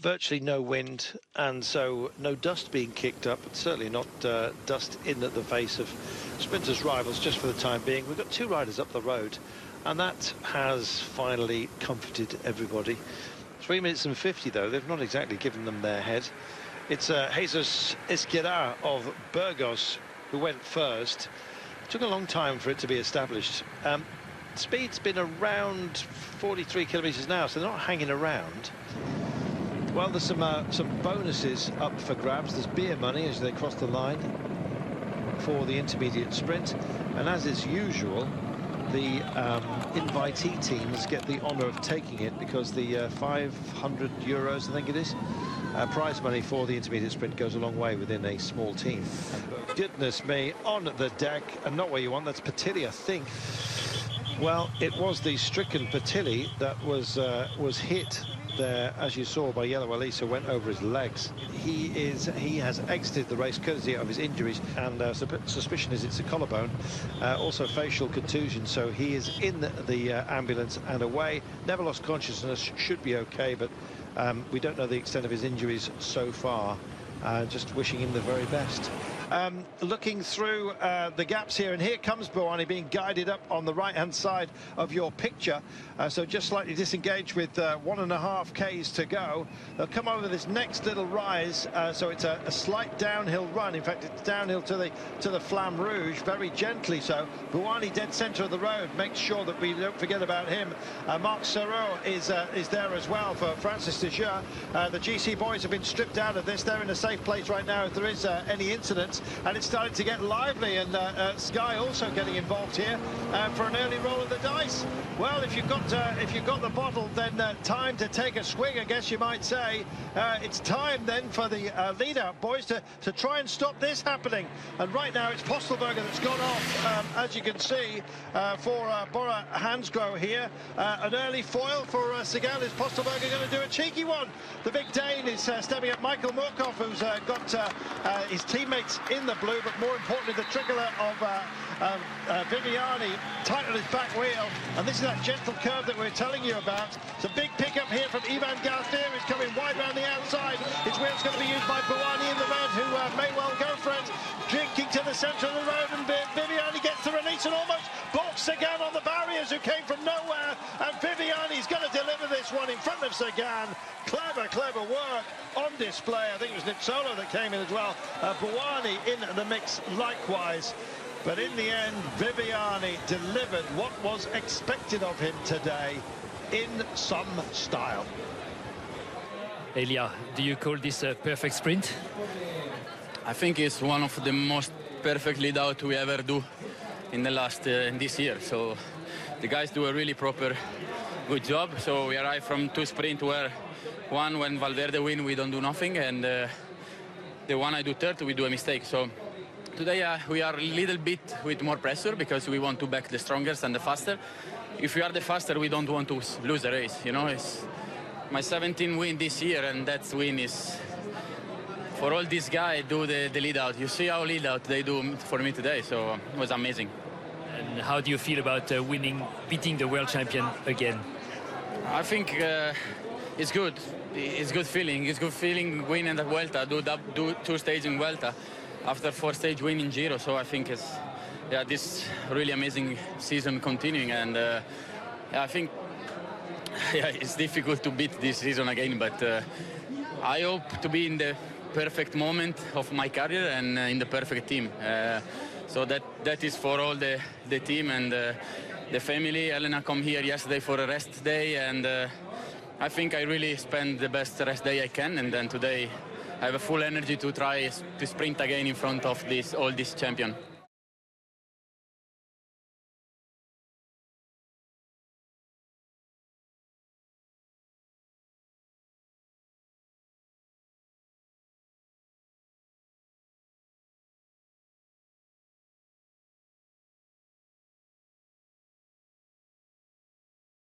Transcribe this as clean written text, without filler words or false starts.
Virtually no wind, and so no dust being kicked up, but certainly not dust in the face of sprinters' rivals just for the time being. We've got two riders up the road, and that has finally comforted everybody. 3 minutes and 50, though, they've not exactly given them their head. It's Jesus Izquierda of Burgos who went first. It took a long time for it to be established. Speed's been around 43 kilometres an hour, so they're not hanging around. Well, there's some bonuses up for grabs. There's beer money as they cross the line for the intermediate sprint, and as is usual, the invitee teams get the honour of taking it, because the 500 euros, I think it is, prize money for the intermediate sprint goes a long way within a small team. Goodness me, on the deck, and not where you want. That's Patilli, I think. Well, it was the stricken Patilli that was hit there, as you saw, by Yellow Elise, who went over his legs. He has exited the race courtesy of his injuries, and suspicion is it's a collarbone, also facial contusion, so he is in the ambulance and away. Never lost consciousness, should be okay, but we don't know the extent of his injuries so far. Just wishing him the very best. Looking through the gaps here, and here comes Buani being guided up on the right-hand side of your picture. So just slightly disengaged with 1.5 Ks to go. They'll come over this next little rise, so it's a slight downhill run. In fact, it's downhill to the Flamme Rouge, very gently so. Buani dead centre of the road, makes sure that we don't forget about him. Marc Serrault is there as well for Francis de Jure. The GC boys have been stripped out of this. They're in a safe place right now if there is any incident. And it's starting to get lively, and Sky also getting involved here for an early roll of the dice. Well, if you've got the bottle, then time to take a swing, I guess you might say. It's time then for the lead-out boys to try and stop this happening. And right now it's Postelberger that's gone off, as you can see, for Bora Hansgrohe here. An early foil for Sagan. Is Postelberger going to do a cheeky one? The big Dane is stepping up. Michael Murkoff, who's got his teammates in the blue, but more importantly the tricolour of Viviani tight on his back wheel, and this is that gentle curve that we're telling you about. It's a big pickup here from Ivan Garcia, who's coming wide round the outside. His wheel's going to be used by Buani in the red, who may well go for it. Drinking to the centre of the road, and Viviani gets the release and almost balks Sagan on the barriers, who came from nowhere, and Viviani's going to deliver this one in front of Sagan. Clever work on display. I think it was Nizzolo that came in as well. Buani in the mix likewise. But in the end, Viviani delivered what was expected of him today in some style. Elia, do you call this a perfect sprint? I think it's one of the most perfect lead out we ever do in the last in this year. So the guys do a really proper good job. So we arrive from 2 sprints where one, when Valverde win, we don't do nothing, and the one I do third, we do a mistake. So today we are a little bit with more pressure because we want to back the strongest and the faster. If we are the faster, we don't want to lose the race. You know, it's my 17th win this year, and that win is for all these guys do the lead out. You see how lead out they do for me today, so it was amazing. And how do you feel about beating the world champion again? I think it's good. It's good feeling. It's good feeling winning the Vuelta, do 2 stages in Vuelta after 4-stage win in Giro. So I think it's this really amazing season continuing, and I think it's difficult to beat this season again, but I hope to be in the perfect moment of my career and in the perfect team. So that is for all the team and the family. Elena come here yesterday for a rest day, and I think I really spent the best rest day I can, and then today I have a full energy to try to sprint again in front of all this champion.